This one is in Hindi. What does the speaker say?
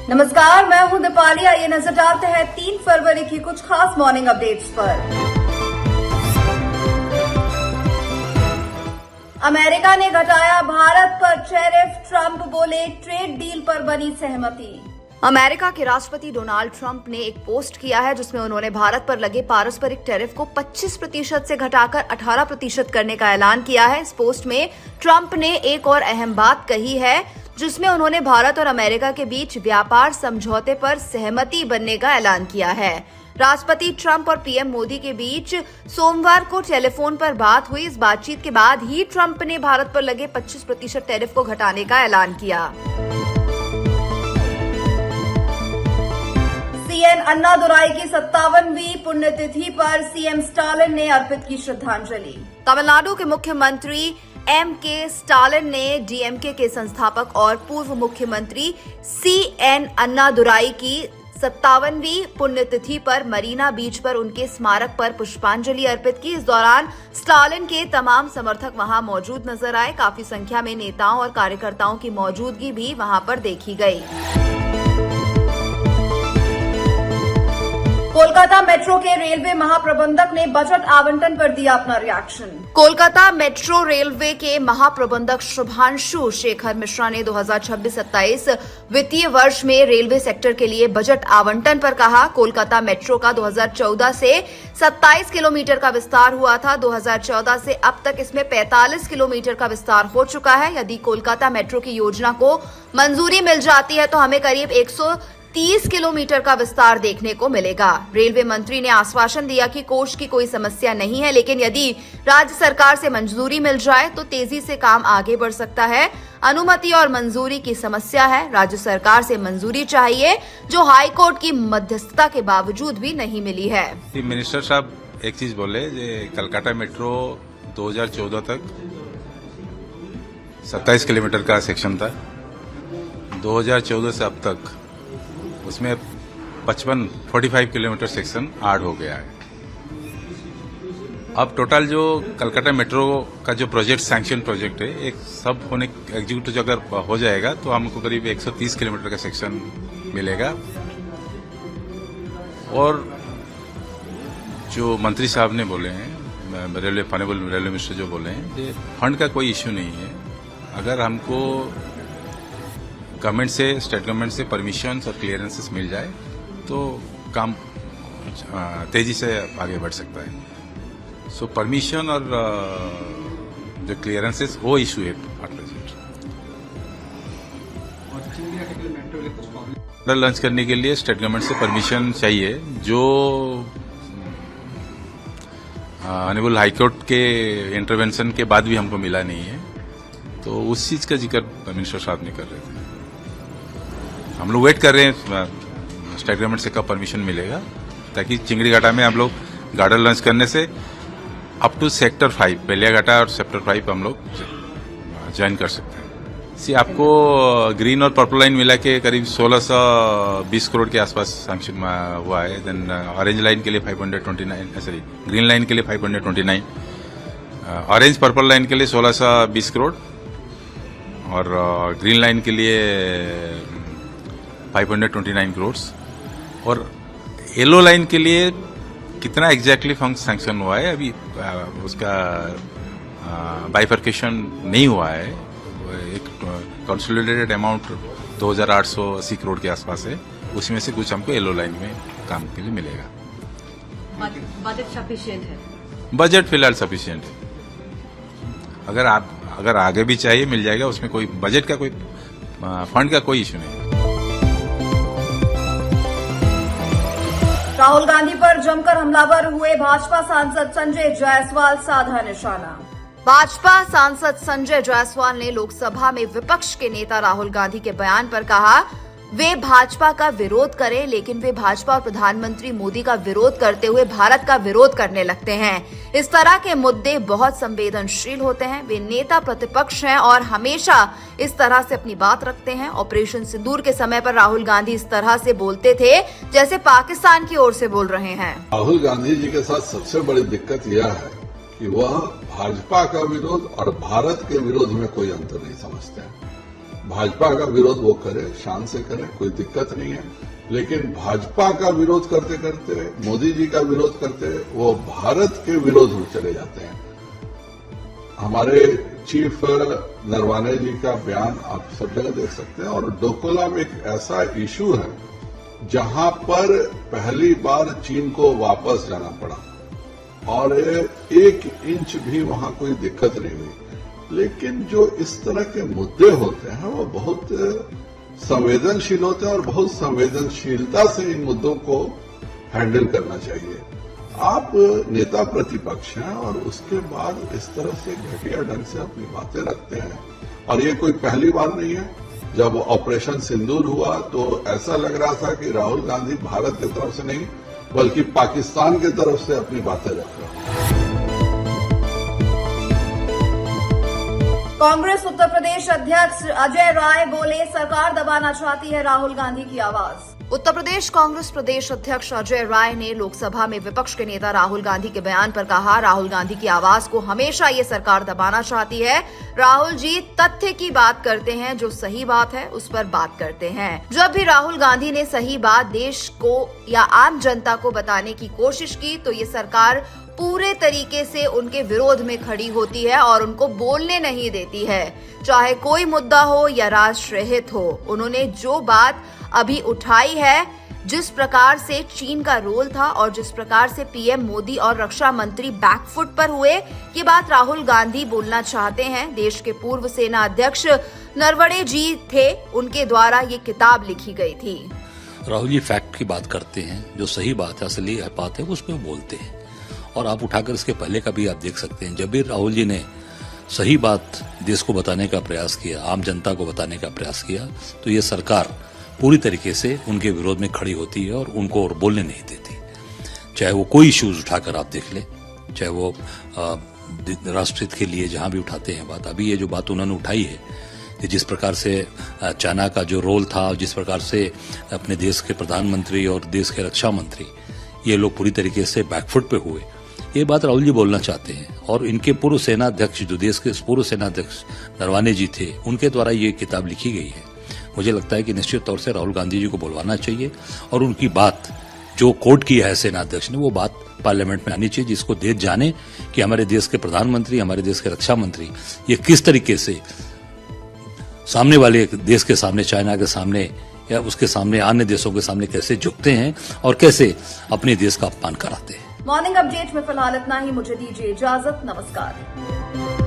नमस्कार, मैं हूं दीपाली। आइए नजर डालते हैं 3 फरवरी की कुछ खास मॉर्निंग अपडेट्स पर। अमेरिका ने घटाया भारत पर टैरिफ, ट्रंप बोले ट्रेड डील पर बनी सहमति। अमेरिका के राष्ट्रपति डोनाल्ड ट्रंप ने एक पोस्ट किया है जिसमें उन्होंने भारत पर लगे पारस्परिक टैरिफ को 25% से घटाकर 18% करने का ऐलान किया है। इस पोस्ट में ट्रंप ने एक और अहम बात कही है जिसमें उन्होंने भारत और अमेरिका के बीच व्यापार समझौते पर सहमति बनने का ऐलान किया है। राष्ट्रपति ट्रंप और पीएम मोदी के बीच सोमवार को टेलीफोन पर बात हुई। इस बातचीत के बाद ही ट्रंप ने भारत पर लगे 25% टैरिफ को घटाने का ऐलान किया। सीएन अन्नादुराई की 57वीं पुण्यतिथि पर सीएम स्टालिन ने अर्पित की श्रद्धांजलि। तमिलनाडु के मुख्यमंत्री एम.के. स्टालिन ने डीएमके के संस्थापक और पूर्व मुख्यमंत्री सीएन अन्नादुराई की 57वीं पुण्यतिथि पर मरीना बीच पर उनके स्मारक पर पुष्पांजलि अर्पित की। इस दौरान स्टालिन के तमाम समर्थक वहां मौजूद नजर आए। काफी संख्या में नेताओं और कार्यकर्ताओं की मौजूदगी भी वहां पर देखी गई। कोलकाता मेट्रो के रेलवे महाप्रबंधक ने बजट आवंटन पर दिया अपना रिएक्शन। कोलकाता मेट्रो रेलवे के महाप्रबंधक शुभांशु शेखर मिश्रा ने 2026-27 वित्तीय वर्ष में रेलवे सेक्टर के लिए बजट आवंटन पर कहा। कोलकाता मेट्रो का 2014 से 27 किलोमीटर का विस्तार हुआ था। 2014 से अब तक इसमें 45 किलोमीटर का विस्तार हो चुका है। यदि कोलकाता मेट्रो की योजना को मंजूरी मिल जाती है तो हमें करीब 130 किलोमीटर का विस्तार देखने को मिलेगा। रेलवे मंत्री ने आश्वासन दिया कि कोष की कोई समस्या नहीं है, लेकिन यदि राज्य सरकार से मंजूरी मिल जाए तो तेजी से काम आगे बढ़ सकता है। अनुमति और मंजूरी की समस्या है। राज्य सरकार से मंजूरी चाहिए जो हाई कोर्ट की मध्यस्थता के बावजूद भी नहीं मिली है। मिनिस्टर साहब एक चीज बोले, कलकत्ता मेट्रो 2014 तक 27 किलोमीटर का सेक्शन था। 2014 से अब तक उसमें 45 किलोमीटर सेक्शन ऐड हो गया है। अब टोटल जो कलकत्ता मेट्रो का जो प्रोजेक्ट सैंक्शन प्रोजेक्ट है, एक सब होने एग्जीक्यूटिव अगर हो जाएगा तो हमको करीब 130 किलोमीटर का सेक्शन मिलेगा। और जो मंत्री साहब ने बोले हैं, रेलवे मिनिस्टर जो बोले हैं, ये फंड का कोई इश्यू नहीं है। अगर हमको गवर्नमेंट से, स्टेट गवर्नमेंट से परमिशन और क्लियरेंसेस मिल जाए तो काम तेजी से आगे बढ़ सकता है। सो परमिशन और जो क्लियरेंसेस वो इशू है लॉन्च करने के लिए स्टेट गवर्नमेंट से परमिशन चाहिए, जो ऑनरेबल हाईकोर्ट के इंटरवेंशन के बाद भी हमको मिला नहीं है। तो उस चीज का जिक्र मिनिस्टर साहब ने कर रहे थे। हम लोग वेट कर रहे हैं स्टेट गवर्नमेंट से कब परमिशन मिलेगा, ताकि चिंगड़ी घाटा में हम लोग गार्डन लॉन्च करने से अप टू सेक्टर 5 बेलिया घाटा और सेक्टर 5 हम लोग ज्वाइन कर सकते हैं। सी आपको ग्रीन और पर्पल लाइन मिला के करीब 1620 करोड़ के आसपास सैंक्शन हुआ है। देन ऑरेंज लाइन के लिए 529, सॉरी ग्रीन लाइन के लिए 529, ऑरेंज पर्पल लाइन के लिए 1620 करोड़ और ग्रीन लाइन के लिए 529 करोड़। और येलो लाइन के लिए कितना एग्जैक्टली फंड सैंक्शन हुआ है अभी उसका बाइफर्केशन नहीं हुआ है। एक कंसोलिडेटेड अमाउंट 2880 करोड़ के आसपास है। उसमें से कुछ हमको येलो लाइन में काम के लिए मिलेगा। बजट सफिशिएंट है? बजट फिलहाल सफिशिएंट है। अगर आगे भी चाहिए मिल जाएगा। उसमें कोई बजट का कोई फंड का कोई इश्यू नहीं है। राहुल गांधी पर जमकर हमलावर हुए भाजपा सांसद संजय जायसवाल, साधा निशाना। भाजपा सांसद संजय जायसवाल ने लोकसभा में विपक्ष के नेता राहुल गांधी के बयान पर कहा, वे भाजपा का विरोध करें, लेकिन वे भाजपा और प्रधानमंत्री मोदी का विरोध करते हुए भारत का विरोध करने लगते हैं। इस तरह के मुद्दे बहुत संवेदनशील होते हैं। वे नेता प्रतिपक्ष हैं और हमेशा इस तरह से अपनी बात रखते हैं। ऑपरेशन सिंदूर के समय पर राहुल गांधी इस तरह से बोलते थे जैसे पाकिस्तान की ओर से बोल रहे हैं। राहुल गांधी जी के साथ सबसे बड़ी दिक्कत यह है कि वह भाजपा का विरोध और भारत के विरोध में कोई अंतर नहीं समझते हैं। भाजपा का विरोध वो करे, शान से करे, कोई दिक्कत नहीं है। लेकिन भाजपा का विरोध करते करते, मोदी जी का विरोध करते, वो भारत के विरोध में चले जाते हैं। हमारे चीफ नरवाने जी का बयान आप सब जगह देख सकते हैं। और डोकलाम एक ऐसा इशू है जहां पर पहली बार चीन को वापस जाना पड़ा और 1 इंच भी वहां कोई दिक्कत नहीं हुई। लेकिन जो इस तरह के मुद्दे होते हैं वो बहुत संवेदनशील होते हैं और बहुत संवेदनशीलता से इन मुद्दों को हैंडल करना चाहिए। आप नेता प्रतिपक्ष हैं और उसके बाद इस तरह से घटिया ढंग से अपनी बातें रखते हैं। और ये कोई पहली बार नहीं है। जब ऑपरेशन सिंदूर हुआ तो ऐसा लग रहा था कि राहुल गांधी भारत की तरफ से नहीं बल्कि पाकिस्तान की तरफ से अपनी बातें रख रहे हैं। कांग्रेस उत्तर प्रदेश अध्यक्ष अजय राय बोले, सरकार दबाना चाहती है राहुल गांधी की आवाज। उत्तर प्रदेश कांग्रेस प्रदेश अध्यक्ष अजय राय ने लोकसभा में विपक्ष के नेता राहुल गांधी के बयान पर कहा, राहुल गांधी की आवाज को हमेशा ये सरकार दबाना चाहती है। राहुल जी तथ्य की बात करते हैं, जो सही बात है उस पर बात करते हैं। जब भी राहुल गांधी ने सही बात देश को या आम जनता को बताने की कोशिश की तो ये सरकार पूरे तरीके से उनके विरोध में खड़ी होती है और उनको बोलने नहीं देती है, चाहे कोई मुद्दा हो या राष्ट्र हित हो। उन्होंने जो बात अभी उठाई है, जिस प्रकार से चीन का रोल था और जिस प्रकार से पीएम मोदी और रक्षा मंत्री बैकफुट पर हुए, ये बात राहुल गांधी बोलना चाहते हैं। देश के पूर्व सेना अध्यक्ष नरवणे जी थे, उनके द्वारा ये किताब लिखी गई थी। राहुल जी फैक्ट की बात करते हैं, जो सही बात है, असली बात है, उस पर बोलते हैं। और आप उठाकर इसके पहले का भी आप देख सकते हैं, जब भी राहुल जी ने सही बात देश को बताने का प्रयास किया, आम जनता को बताने का प्रयास किया, तो ये सरकार पूरी तरीके से उनके विरोध में खड़ी होती है और उनको और बोलने नहीं देती। चाहे वो कोई इश्यूज उठाकर आप देख लें, चाहे वो राष्ट्रहित के लिए जहां भी उठाते हैं बात। अभी ये जो बात उन्होंने उठाई है कि जिस प्रकार से चाइना का जो रोल था, जिस प्रकार से अपने देश के प्रधानमंत्री और देश के रक्षा मंत्री ये लोग पूरी तरीके से बैकफुट पे हुए, ये बात राहुल जी बोलना चाहते हैं। और इनके पूर्व सेना अध्यक्ष, जो देश के पूर्व सेना अध्यक्ष नरवाने जी थे, उनके द्वारा ये किताब लिखी गई है। मुझे लगता है कि निश्चित तौर से राहुल गांधी जी को बुलवाना चाहिए और उनकी बात जो कोर्ट की है सेना अध्यक्ष ने, वो बात पार्लियामेंट में आनी चाहिए, जिसको देश जाने कि हमारे देश के प्रधानमंत्री, हमारे देश के रक्षा मंत्री ये किस तरीके से सामने वाले देश के सामने, चाइना के सामने या उसके सामने, अन्य देशों के सामने कैसे झुकते हैं और कैसे अपने देश का अपमान कराते हैं। मॉर्निंग अपडेट में फिलहाल इतना ही। मुझे दीजिए इजाजत। नमस्कार।